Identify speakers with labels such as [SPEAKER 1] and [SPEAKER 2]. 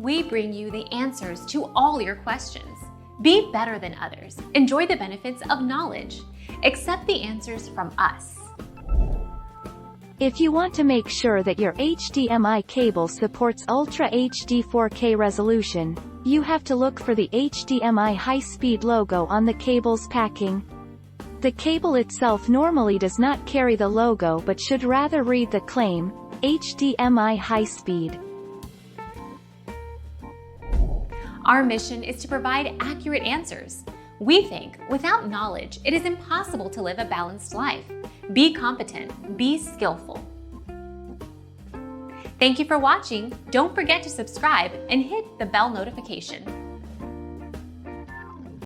[SPEAKER 1] We bring you the answers to all your questions. Be better than others. Enjoy the benefits of knowledge. Accept the answers from us.
[SPEAKER 2] If you want to make sure that your HDMI cable supports Ultra HD 4K resolution, you have to look for the HDMI high-speed logo on the cable's packing. The cable itself normally does not carry the logo but should rather read the claim, HDMI high-speed.
[SPEAKER 1] Our mission is to provide accurate answers. We think without knowledge, it is impossible to live a balanced life. Be competent, be skillful. Thank you for watching. Don't forget to subscribe and hit the bell notification.